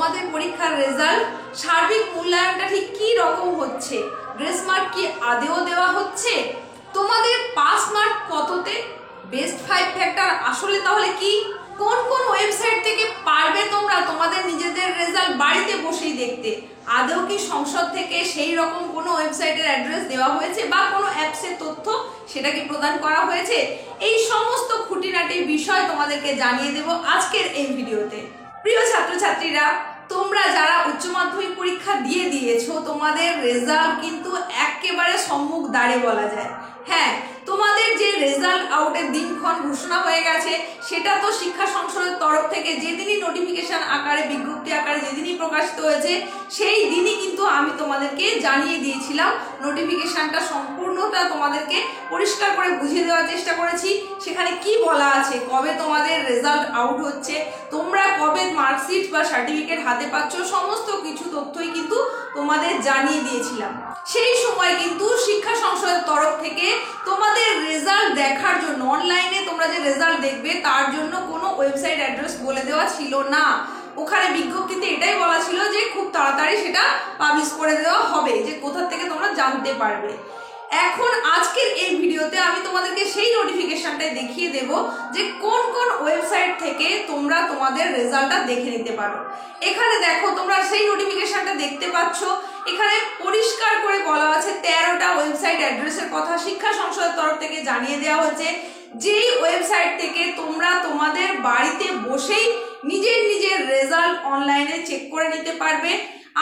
তোমাদের পরীক্ষার রেজাল্ট সার্বিক মূল্যায়নটা ঠিক কি রকম হচ্ছে, গ্রেস মার্ক কি আদেও দেওয়া হচ্ছে, তোমাদের পাস মার্ক কততে, বেস্ট 5 ফ্যাক্টর আসলে তাহলে কি, কোন কোন ওয়েবসাইট থেকে পারবে তোমরা তোমাদের নিজেদের রেজাল্ট বাড়িতে বসেই দেখতে, আদৌ কি সংসদ থেকে সেই রকম কোনো ওয়েবসাইটের অ্যাড্রেস দেওয়া হয়েছে বা কোনো অ্যাপসের তথ্য সেটা কি প্রদান করা হয়েছে, এই সমস্ত খুঁটিনাটি বিষয় তোমাদেরকে জানিয়ে দেব আজকের এই ভিডিওতে। প্রিয় ছাত্রছাত্রীরা, তোমরা যারা উচ্চ মাধ্যমিক পরীক্ষা দিয়ে দিয়েছো তোমাদের রেজাল্ট কিন্তু একেবারে সম্মুখ দ্বারে বলা যায়। হ্যাঁ, তোমাদের যে রেজাল্ট আউটের দিনক্ষণ ঘোষণা হয়ে গেছে সেটা তো শিক্ষা সংসদের তরফ থেকে যেদিনই নোটিফিকেশন আকারে বিজ্ঞপ্তি আকারে যেদিনই প্রকাশিত হয়েছে সেই দিনই কিন্তু আমি তোমাদেরকে জানিয়ে দিয়েছিলাম। নোটিফিকেশনটা সম্পূর্ণটা তোমাদেরকে পরিষ্কার করে বুঝিয়ে দেওয়ার চেষ্টা করেছি। সেখানে কি বলা আছে, কবে তোমাদের রেজাল্ট আউট হচ্ছে, তোমরা কবে মার্কশিট বা সার্টিফিকেট হাতে পাচ্ছ, সমস্ত কিছু তথ্যই কিন্তু তোমাদের জানিয়ে দিয়েছিলাম। সেই সময় কিন্তু শিক্ষা সংসদের তরফ থেকে তোমাদের রেজাল্ট দেখার জন্য অনলাইনে তোমরা যে রেজাল্ট দেখবে তার জন্য কোনো ওয়েবসাইট অ্যাড্রেস বলে দেওয়া ছিল না। ওখানে বিজ্ঞপ্তিতে এটাই বলা ছিল যে খুব তাড়াতাড়ি সেটা পাবলিশ করে দেওয়া হবে, যে কোথা থেকে তোমরা জানতে পারবে। এখন আজকের এই ভিডিওতে আমি তোমাদেরকে সেই নোটিফিকেশনটাই দেখিয়ে দেব যে কোন কোন ওয়েবসাইট থেকে তোমরা তোমাদের রেজাল্টটা দেখে নিতে পারো। এখানে দেখো, তোমরা সেই নোটিফিকেশনটা দেখতে পাচ্ছ। এখানে পরিষ্কার করে বলা আছে 13টা ওয়েবসাইট অ্যাড্রেসের কথা শিক্ষা সংসদের তরফ থেকে জানিয়ে দেওয়া হয়েছে, যেই ওয়েবসাইট থেকে তোমরা তোমাদের বাড়িতে বসেই নিজের নিজের রেজাল্ট অনলাইনে চেক করে নিতে পারবে।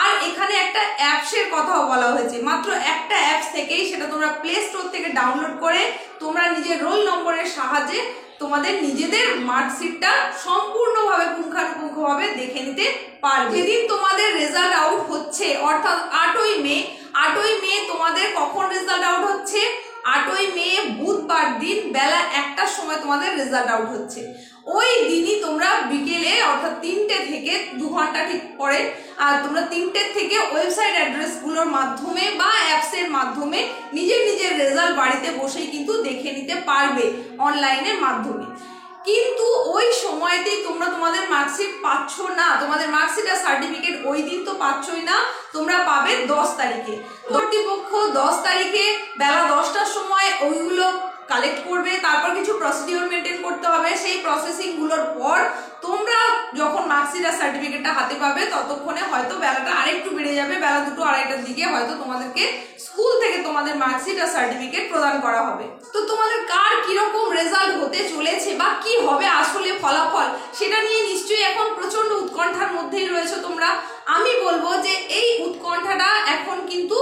আর এখানে একটা অ্যাপসের কথাও বলা হয়েছে, মাত্র একটা অ্যাপস থেকেই সেটা তোমরা প্লে স্টোর থেকে ডাউনলোড করে তোমরা নিজের রোল নম্বরের সাহায্যে তোমাদের নিজেদের মার্কশিটটা সম্পূর্ণভাবে পুঙ্খানুপুঙ্খভাবে দেখে নিতে পারবে। যেদিন তোমাদের রেজাল্ট আউট হচ্ছে অর্থাৎ 8ই মে তোমাদের কখন রেজাল্ট আউট হচ্ছে, 8ই মে বুধবার দিন বেলা 1টার সময় তোমাদের রেজাল্ট আউট হচ্ছে। ওই দিনই তোমরা বিকেলে অর্থাৎ 3টে থেকে 2 ঘন্টা ঠিক পরে আর তোমরা 3টে থেকে ওয়েবসাইট অ্যাড্রেসগুলোর মাধ্যমে বা অ্যাপসের মাধ্যমে নিজের নিজের রেজাল্ট বাড়িতে বসেই কিন্তু দেখে নিতে পারবে অনলাইনের মাধ্যমে। কিন্তু ওই সময়তেই তোমরা তোমাদের মার্কশিট পাচ্ছ না, তোমাদের মার্কশিট আর সার্টিফিকেট ওই দিন তো পাচ্ছই না, তোমরা পাবে 10 তারিখে। কর্তৃপক্ষ 10 তারিখে বেলা 10টার সময় ওইগুলো কালেক্ট করবে, তারপর কিছু প্রসিডিওর মেনটেন করতে হবে। সেই প্রসেসিং গুলোর পর তোমরা যখন মার্কশিট আর সার্টিফিকেটটা হাতে পাবে ততক্ষণে হয়তো বেলাটা আরেকটু বেড়ে যাবে, বেলা 2টো 2:30টার দিকে হয়তো তোমাদেরকে স্কুল থেকে তোমাদের মার্কশিট আর সার্টিফিকেট প্রদান করা হবে। তো তোমাদের কার কিরকম রেজাল্ট হতে চলেছে বা কি হবে আসলে ফলাফল, সেটা নিয়ে নিশ্চয়ই এখন প্রচন্ড উৎকণ্ঠার মধ্যেই রয়েছে তোমরা। আমি বলবো যে এই উৎকণ্ঠাটা এখন কিন্তু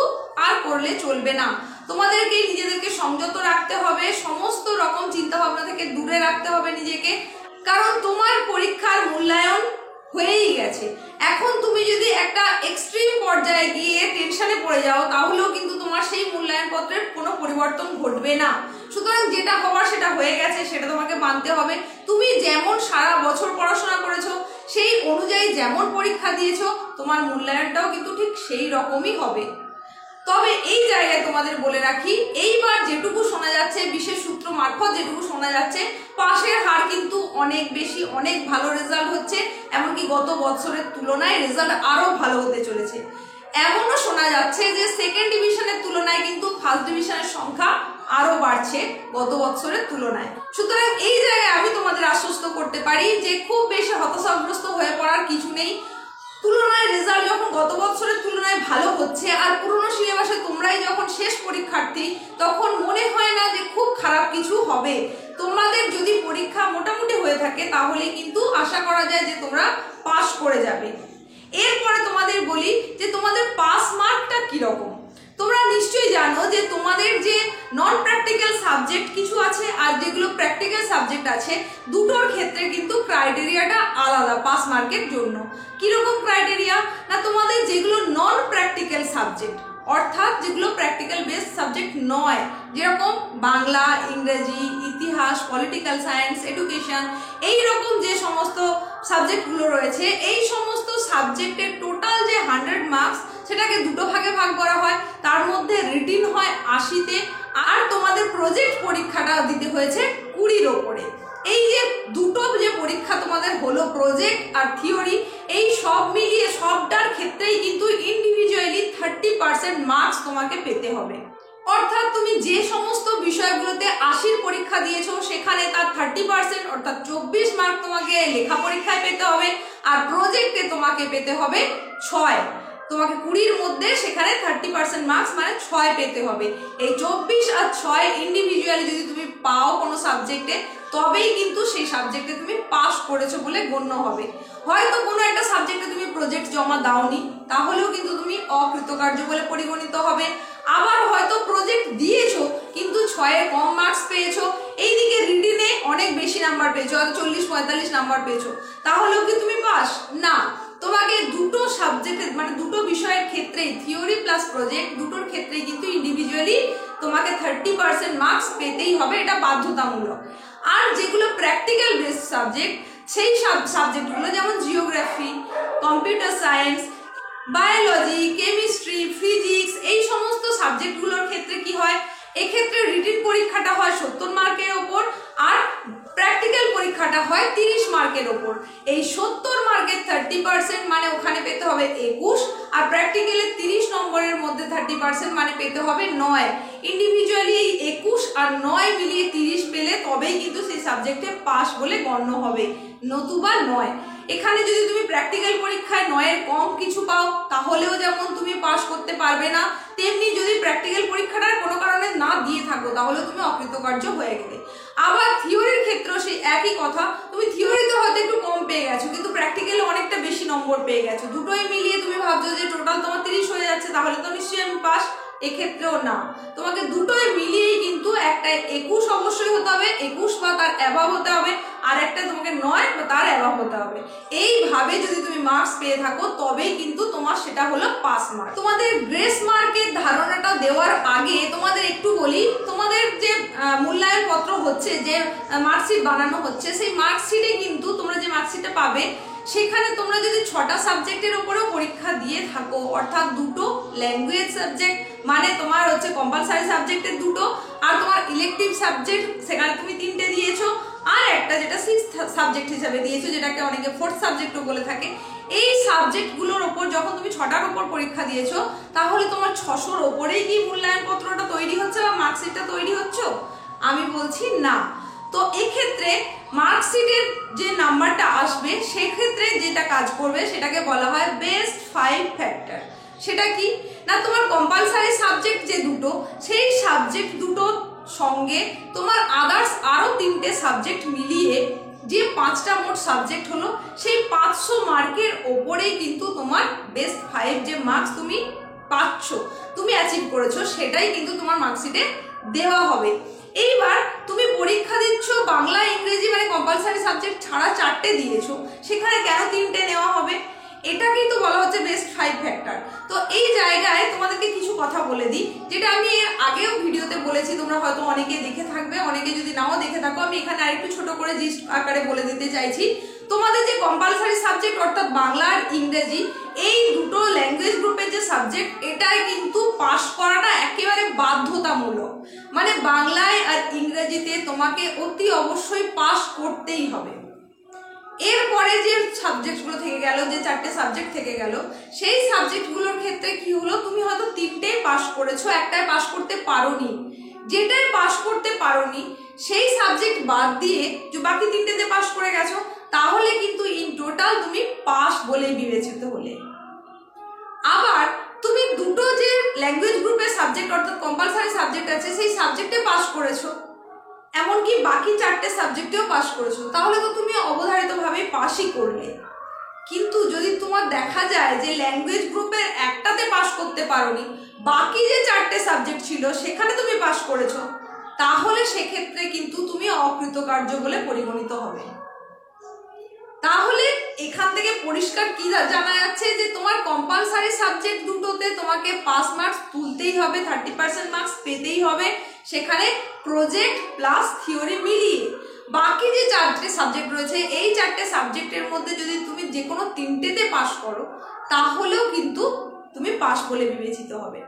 আর করলে চলবে না। তোমাদেরকে নিজেদেরকে সংযত রাখতে হবে, সমস্ত রকম চিন্তা ভাবনা থেকে দূরে রাখতে হবে নিজেকে, কারণ তোমার পরীক্ষার মূল্যায়ন হয়েই গেছে। এখন তুমি যদি একটা এক্সট্রিম পর্যায়ে গিয়ে টেনশনে পড়ে যাও তাহলেও কিন্তু তোমার সেই মূল্যায়ন পত্রের কোনো পরিবর্তন ঘটবে না। সুতরাং যেটা হওয়ার সেটা হয়ে গেছে, সেটা তোমাকে মানতে হবে। তুমি যেমন সারা বছর পড়াশোনা করেছো সেই অনুযায়ী যেমন পরীক্ষা দিয়েছো তোমার মূল্যায়নটাও কিন্তু ঠিক সেই রকমই হবে। তবে এই জায়গায় তোমাদের বলে রাখি, এইবার যেটুকু শোনা যাচ্ছে বিশেষ সূত্র মারফত যেটুকু শোনা যাচ্ছে পাশের হার কিন্তু অনেক বেশি, অনেক ভালো রেজাল্ট হচ্ছে, এমনকি গত বছরের তুলনায় রেজাল্ট আরো ভালো হতে চলেছে। এমনও শোনা যাচ্ছে যে সেকেন্ড ডিভিশনের তুলনায় কিন্তু ফার্স্ট ডিভিশনের সংখ্যা আরো বাড়ছে গত বছরের তুলনায়। সুতরাং এই জায়গায় আমি তোমাদের আশ্বস্ত করতে পারি যে খুব বেশি হতাশাগ্রস্ত হয়ে পড়ার কিছু নেই। তুলনায় রেজাল্ট যখন গত বছরের তুলনায় ভালো হচ্ছে আর পুরনো সিলেবাসে তোমরাই যখন শেষ পরীক্ষার্থী, তখন মনে হয় না যে খুব খারাপ কিছু হবে। তোমাদের যদি পরীক্ষা মোটামুটি হয়ে থাকে তাহলে কিন্তু আশা করা যায় যে তোমরা পাস করে যাবে। এরপরে তোমাদের বলি যে তোমাদের পাস মার্কটা কিরকম। তোমরা নিশ্চয়ই জানো যে তোমাদের যে নন প্র্যাকটিক্যাল সাবজেক্ট কিছু আছে আর যেগুলো প্র্যাকটিক্যাল সাবজেক্ট আছে, দুটোর ক্ষেত্রে কিন্তু ক্রাইটেরিয়াটা আলাদা পাস মার্কের জন্য। কিরকম ক্রাইটেরিয়া না, তোমাদের যেগুলো নন প্র্যাকটিক্যাল সাবজেক্ট অর্থাৎ যেগুলো প্র্যাকটিক্যাল বেসড সাবজেক্ট নয়, যেরকম বাংলা, ইংরেজি, ইতিহাস, পলিটিক্যাল সায়েন্স, এডুকেশন, এই রকম যে সমস্ত সাবজেক্টগুলো রয়েছে, এই সমস্ত সাবজেক্টের টোটাল যে 100 মার্কস সেটাকে দুটো ভাগে ভাগ করা হয়। তার মধ্যে রিটিন হয় 80তে আর তোমাদের প্রজেক্ট পরীক্ষাটা দিতে হয়েছে 20-র ওপরে। এই যে দুটো যে পরীক্ষা তোমাদের হলো প্রজেক্ট আর থিওরি, এই সব মিলিয়ে 80 পরীক্ষা দিয়েছো সেখানে তার 30% অর্থাৎ 24 মার্ক তোমাকে লেখা পরীক্ষায় পেতে হবে, আর প্রজেক্টে তোমাকে পেতে হবে 6। তোমাকে 20-র মধ্যে সেখানে 30% মার্কস মানে 6 পেতে হবে। এই 24 আর 6 ইন্ডিভিজুয়ালি যদি তুমি পাও কোনো সাবজেক্টে, তবেই কিন্তু সেই সাবজেক্টে তুমি পাস করেছো বলে গণ্য হবে। হয়তো কোনো একটা সাবজেক্টে তুমি প্রজেক্ট জমা দাওনি, তাহলেও কিন্তু তুমি অকৃতকার্য বলে পরিগণিত হবে। আবার হয়তো প্রজেক্ট দিয়েছো কিন্তু 6-এর কম মার্কস পেয়েছো, এইদিকে রিটিনে অনেক বেশি নাম্বার পেয়েছো, হয়তো 40-45 নাম্বার পেয়েছো, তাহলেও কি তুমি পাস? না, তোমাকে দুটো সাবজেক্টের মানে দুটো বিষয়ের ক্ষেত্রেই, থিওরি প্লাস প্রজেক্ট দুটোর ক্ষেত্রেই কিন্তু ইন্ডিভিজুয়ালি তোমাকে 30% মার্কস পেতেই হবে, এটা বাধ্যতামূলক। আর যেগুলো প্র্যাকটিক্যাল বেসড সাবজেক্ট, সেই সাবজেক্টগুলো যেমন geography, computer science, biology, chemistry, physics, এই সমস্ত সাবজেক্টগুলোর ক্ষেত্রে কি হয়, এক্ষেত্রে রিটিন পরীক্ষাটা হয় 70 মার্কের ওপর আর প্র্যাকটিক্যাল পরীক্ষাটা হয় 30 মার্কের ওপর। এই 70 মার্কের 30% মানে ওখানে পেতে হবে 21, আর প্র্যাকটিক্যালের 30 নম্বরের মধ্যে 30% মানে পেতে হবে 9। ইন্ডিভিজুয়ালি এই 21 আর 9 মিলিয়ে 30 পেলে তবেই কিন্তু সেই সাবজেক্টে পাস বলে গণ্য হবে, নতুবা নয়। এখানে যদি তুমি প্র্যাকটিক্যাল পরীক্ষায় 9-এর কম কিছু পাও, তাহলেও যেমন তুমি পাস করতে পারবে না, তেমনি যদি প্র্যাকটিক্যাল পরীক্ষাটা কোনো কারণে না দিয়ে থাকো তাহলে তুমি অকৃতকার্য হয়ে গেলে। আবার থিওরির ক্ষেত্রেও সেই একই কথা, তুমি থিওরিতে হয়তো একটু কম পেয়ে গেছো কিন্তু প্র্যাকটিক্যালে অনেকটা বেশি নম্বর পেয়ে গেছো, দুটোই মিলিয়ে তুমি ভাবছো যে টোটাল তোমার 30 হয়ে যাচ্ছে, তাহলে তো নিশ্চয়ই আমি পাস। এক্ষেত্রেও না, তোমাকে দুটোই মিলিয়েই কিন্তু একটা 21 অবশ্যই হতে হবে, 21 বা তার অ্যাভাব হতে হবে, আর একটা তোমাকে 9 বা তার অ্যাভাব হতে হবে। এইভাবে যদি তুমি মার্কস পেয়ে থাকো তবেই কিন্তু তোমার সেটা হলো পাস মার্ক। তোমাদের গ্রেস মার্কের ধারণাটা দেওয়ার আগে তোমাদের একটু বলি, তোমাদের যে মূল্যায়ন পত্র হচ্ছে, যে মার্কশিট বানানো হচ্ছে, সেই মার্কশিটে কিন্তু তোমরা যে মার্কশিটটা পাবে সেখানে তোমরা যদি 6টা সাবজেক্টের উপরেও পরীক্ষা দিয়ে থাকো, অর্থাৎ দুটো ল্যাঙ্গুয়েজ সাবজেক্ট মানে তোমার হচ্ছে কম্পালসারি সাবজেক্টের দুটো, আর তোমার ইলেকটিভ সাবজেক্ট সেখানে তুমি 3টে দিয়েছো, আর একটা যেটা 6th সাবজেক্ট হিসাবে দিয়েছো, যেটাকে অনেকে 4th সাবজেক্টও বলে থাকে। এই সাবজেক্টগুলোর ওপর যখন তুমি 6টার ওপর পরীক্ষা দিয়েছো, তাহলে তোমার 600-র ওপরেই কি মূল্যায়ন পত্রটা তৈরি হচ্ছে বা মার্কশিটটা তৈরি হচ্ছে? আমি বলছি না। তো এক্ষেত্রে মার্কশিটের যে নাম্বারটা আসবে সেক্ষেত্রে যেটা কাজ করবে সেটাকে বলা হয় বেস্ট 5 ফ্যাক্টর। সেটা কি না, তোমার কম্পালসারি সাবজেক্ট যে দুটো, সেই সাবজেক্ট দুটোর সঙ্গে তোমার আদার্স আরো 3টে সাবজেক্ট মিলিয়ে যে 5টা মোট সাবজেক্ট হলো, সেই 500 মার্কের ওপরেই কিন্তু তোমার বেস্ট 5 যে মার্কস তুমি পাচ্ছ, তুমি অ্যাচিভ করেছো, সেটাই কিন্তু তোমার মার্কশিটে দেওয়া হবে। এইবার তুমি পরীক্ষা দিচ্ছ বাংলা ইংরেজি মানে কম্পালসারি সাবজেক্ট ছাড়া 4টে দিয়েছো, সেখানে কেন 3টে নেওয়া হবে? এটাকেই তো বলা হচ্ছে বেস্ট 5 ফ্যাক্টর। তো এই জায়গায় তোমাদেরকে কিছু কথা বলে দিই, যেটা আমি এর আগেও ভিডিওতে বলেছি, তোমরা হয়তো অনেকে দেখে থাকবে, অনেকে যদি নাও দেখে থাকো, আমি এখানে আরেকটু ছোট করে জিস্ট আকারে বলে দিতে চাইছি। তোমাদের যে কম্পালসারি সাবজেক্ট অর্থাৎ বাংলা আর ইংরেজি, এই দুটো ল্যাঙ্গুয়েজ গ্রুপের যে সাবজেক্ট, এটাই কিন্তু পাস করাটা একেবারে বাধ্যতামূলক। মানে বাংলায় আর ইংরেজিতে তোমাকে অতি অবশ্যই পাস করতেই হবে। এরপরে যে সাবজেক্টগুলো থেকে গেল, যে 4টে সাবজেক্ট থেকে গেল, সেই সাবজেক্টগুলোর ক্ষেত্রে কি হলো, তুমি হয়তো 3টে পাস করেছো, একটাই পাস করতে পারোনি। যেটাই পাস করতে পারোনি সেই সাবজেক্ট বাদ দিয়ে যে বাকি 3টেতে পাস করে গেছো, তাহলে কিন্তু ইন টোটাল তুমি পাস বলে বিবেচিত হলে। আবার তুমি দুটো যে ল্যাঙ্গুয়েজ গ্রুপের সাবজেক্ট অর্থাৎ কম্পালসারি সাবজেক্ট আছে, সেই সাবজেক্টে পাস করেছো, এমনকি বাকি 4টে সাবজেক্টেও পাস করেছো, তাহলে তো তুমি অবধারিতভাবে পাসই করলে। কিন্তু যদি তোমার দেখা যায় যে ল্যাঙ্গুয়েজ গ্রুপের একটাতে পাস করতে পারোনি, বাকি যে 4টে সাবজেক্ট ছিল সেখানে তুমি পাস করেছো, তাহলে সেক্ষেত্রে কিন্তু তুমি অকৃতকার্য বলে পরিগণিত হবে। তাহলে এখান থেকে পরিষ্কার কি জানা যাচ্ছে যে তোমার কম্পালসারি সাবজেক্ট দুটোতে তোমাকে পাস মার্কস তুলতেই হবে, 30% মার্কস পেতেই হবে, সেখানে প্রজেক্ট প্লাস থিওরি মিলিয়ে। বাকি যে 4টে সাবজেক্ট রয়েছে, এই 4টে সাবজেক্টের মধ্যে যদি তুমি যে কোনো 3টেতে পাস করো, তাহলেও কিন্তু তুমি পাস বলে বিবেচিত হবে।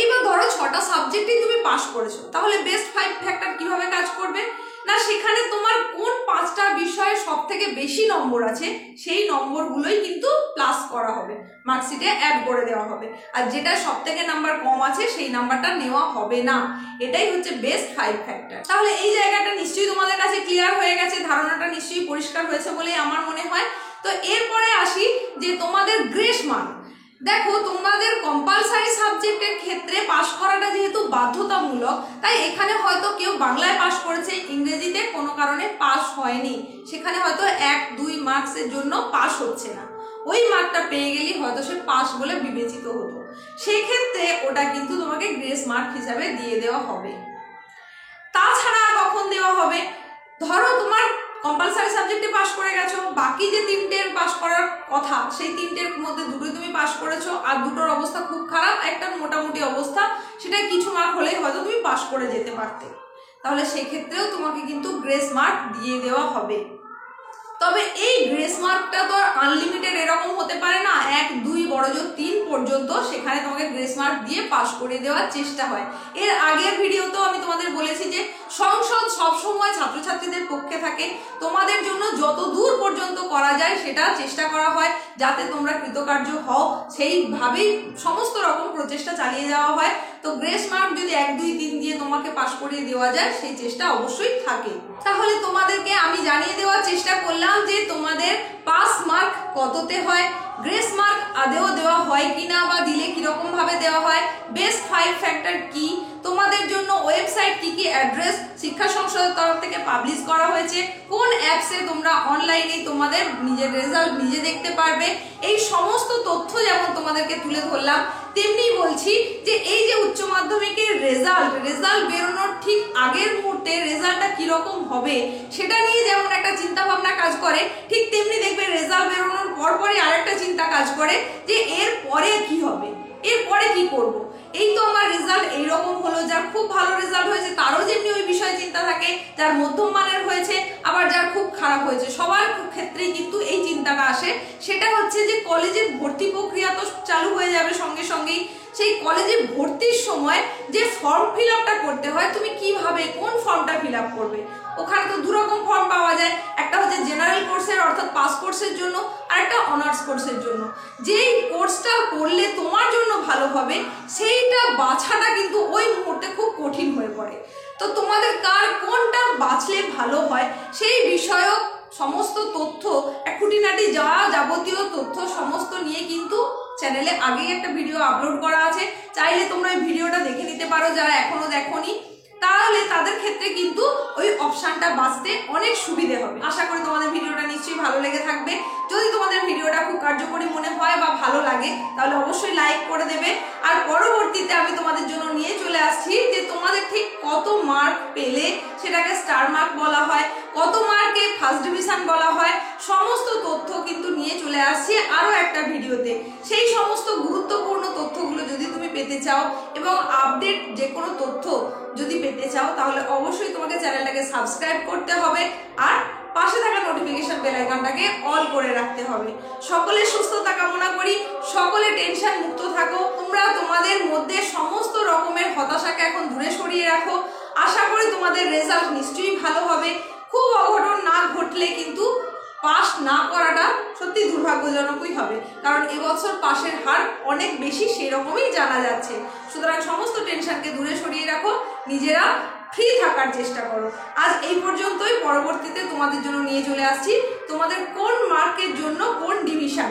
এবার ধরো 6টা সাবজেক্টেই তুমি পাস করেছো, তাহলে বেস্ট 5 ফ্যাক্টর কিভাবে কাজ করবে না, সেখানে তোমার কোন 5টা বিষয় বিষয়ে সব থেকে বেশি নম্বর আছে সেই নম্বরগুলোই কিন্তু প্লাস করা হবে, মার্কশিটে অ্যাড করে দেওয়া হবে। আর যেটা সব থেকে নাম্বার কম আছে সেই নাম্বারটা নেওয়া হবে না। এটাই হচ্ছে বেস্ট 5 ফ্যাক্টর। তাহলে এই জায়গাটা নিশ্চয়ই তোমাদের কাছে ক্লিয়ার হয়ে গেছে, ধারণাটা নিশ্চয়ই পরিষ্কার হয়েছে বলেই আমার মনে হয়। তো এরপরে আসি যে তোমাদের গ্রেস মার্ক। দেখো, তোমাদের কম্পালসারি সাবজেক্টের ক্ষেত্রে পাশ করাটা যেহেতু বাধ্যতামূলক, তাই এখানে হয়তো কেউ বাংলায় পাশ করেছে, ইংরেজিতে কোনো কারণে পাশ হয়নি, সেখানে হয়তো 1-2 মার্কসের জন্য পাশ হচ্ছে না, ওই মার্কটা পেয়ে গেলেই হয়তো সে পাশ বলে বিবেচিত হতো। সেক্ষেত্রে ওটা কিন্তু তোমাকে গ্রেস মার্ক হিসাবে দিয়ে দেওয়া হবে। তাছাড়া কখন দেওয়া হবে, ধরো তোমার কম্পালসারি সাবজেক্টে পাশ করে গেছো, বাকি যে 3টে পাশ করার কথা সেই 3টের মধ্যে 2টোই তুমি পাশ করেছো, আর 2টোর অবস্থা খুব খারাপ, একটা মোটামুটি অবস্থা, সেটা কিছু মার্ক হলেই হয়তো তুমি পাশ করে যেতে পারতে, তাহলে সেক্ষেত্রেও তোমাকে কিন্তু গ্রেস মার্ক দিয়ে দেওয়া হবে। তবে এই গ্রেস মার্কটা তো আনলিমিটেড এরকম হতে পারে না, 1, 2 বড়জোর 3 পর্যন্ত সেখানে তোমাকে গ্রেস মার্ক দিয়ে পাশ করে দেওয়ার চেষ্টা হয়। এর আগের ভিডিওতেও আমি তোমাদের বলেছি যে সংসদ সবসময় ছাত্রছাত্রীদের পক্ষে থাকে, তোমাদের জন্য যত দূর পর্যন্ত করা যায় সেটা চেষ্টা করা হয় যাতে তোমরা কৃতকার্য হও, সেইভাবেই সমস্ত রকম প্রচেষ্টা চালিয়ে যাওয়া হয়। তো গ্রেস মার্ক যদি 1, 2, 3 দিয়ে তোমাকে পাশ করিয়ে দেওয়া যায় সেই চেষ্টা অবশ্যই থাকে। তাহলে তোমাদেরকে আমি জানিয়ে দেওয়ার চেষ্টা করলাম যে তোমাদের পাস মার্ক কততে হয়, গ্রেস মার্ক আদেও দেওয়া হয় কিনা বা দিলে কিরকম ভাবে দেওয়া হয়, বেস্ট 5 ফ্যাক্টর কি, তোমাদের জন্য ওয়েবসাইট কি কি অ্যাড্রেস শিক্ষা সংসদের তরফ থেকে পাবলিশ করা হয়েছে, কোন অ্যাপসে তোমরা অনলাইনে তোমাদের নিজের রেজাল্ট নিজে দেখতে পারবে, এই সমস্ত তথ্য যেমন তোমাদেরকে তুলে ধরলাম, তেমনি বলছি যে এই যে উচ্চ মাধ্যমিকের রেজাল্ট বেরোনোর ঠিক আগের মুহূর্তে রেজাল্টটা কিরকম হবে সেটা নিয়ে যেমন একটা চিন্তা ভাবনা কাজ করে, ঠিক তেমনি দেখবে রেজাল্ট বেরোনোর পরপরই আরেকটা চিন্তা কাজ করে যে এর পরে কি হবে, এরপরে কি করব। এই তো আমার রেজাল্ট এইরকম হলো, যার খুব ভালো রেজাল্ট হয়েছে তারও যেমনি ওই বিষয়ে চিন্তা থাকে, যার মধ্যম মানের হয়েছে আবার যার খুব খারাপ হয়েছে, সবার ক্ষেত্রেই কিন্তু এই চিন্তাটা আসে। সেটা হচ্ছে যে কলেজের ভর্তি প্রক্রিয়া তো চালু হয়ে যাবে সঙ্গে সঙ্গেই, সেই কলেজে ভর্তির সময় যে ফর্ম ফিল আপটা করতে হয়, তুমি কিভাবে কোন ফর্মটা ফিল আপ করবে। ওখানে তো 2 রকম ফর্ম পাওয়া যায়, একটা হচ্ছে জেনারেল কোর্সের অর্থাৎ পাস কোর্সের জন্য, আর একটা অনার্স কোর্সের জন্য। যেই কোর্সটা করলে তোমার জন্য ভালো হবে সেইটা বাছাটা কিন্তু ওই মুহূর্তে খুব কঠিন হয়ে পড়ে। তো তোমাদের কার কোনটা বাছলে ভালো হয় সেই বিষয়ক সমস্ত তথ্য, খুঁটিনাটি যা যাবতীয় তথ্য সমস্ত নিয়ে কিন্তু চ্যানেলে আগেই একটা ভিডিও আপলোড করা আছে, চাইলে তোমরা ওই ভিডিওটা দেখে নিতে পারো যারা এখনো দেখোনি, তাহলে তাদের ক্ষেত্রে কিন্তু ওই অপশনটা বাছতে অনেক সুবিধে হবে। আশা করি তোমাদের ভিডিওটা নিশ্চয়ই ভালো লেগে থাকবে। যদি তোমাদের ভিডিওটা খুব কার্যকরী মনে হয় বা ভালো লাগে তাহলে অবশ্যই লাইক করে দেবে। আর পরবর্তীতে আমি তোমাদের জন্য নিয়ে চলে আসছি যে তোমাদের ঠিক কত মার্ক পেলে সেটাকে স্টার মার্ক বলা হয়, কত মার্কে ফার্স্ট ডিভিশন বলা হয়, সমস্ত তথ্য কিন্তু নিয়ে চলে আসছি আরো একটা ভিডিওতে। সেই সমস্ত গুরুত্বপূর্ণ তথ্যগুলো যদি তুমি পেতে চাও এবং আপডেট যে কোনো তথ্য যদি পেতে চাও তাহলে অবশ্যই তোমাকে চ্যানেলটাকে সাবস্ক্রাইব করতে হবে আর পাশে থাকা নোটিফিকেশন বেল আইকনটাকে অল করে রাখতে হবে। সকলের সুস্থতা কামনা করি, সকলে টেনশন মুক্ত থাকো, তোমরা তোমাদের মধ্যে সমস্ত রকমের হতাশাকে এখন দূরে সরিয়ে রাখো। আশা করি তোমাদের রেজাল্ট নিশ্চয়ই ভালো হবে। খুব অঘটন না ঘটলে কিন্তু পাস না করাটা সত্যি দুর্ভাগ্যজনকই হবে, কারণ এবছর পাশের হার অনেক বেশি সেরকমই জানা যাচ্ছে। সুতরাং সমস্ত টেনশনকে দূরে সরিয়ে রাখো, নিজেরা ফ্রি থাকার চেষ্টা করো। আজ এই পর্যন্তই, পরবর্তীতে তোমাদের জন্য নিয়ে চলে আসছি তোমাদের কোন মার্কের জন্য কোন ডিভিশন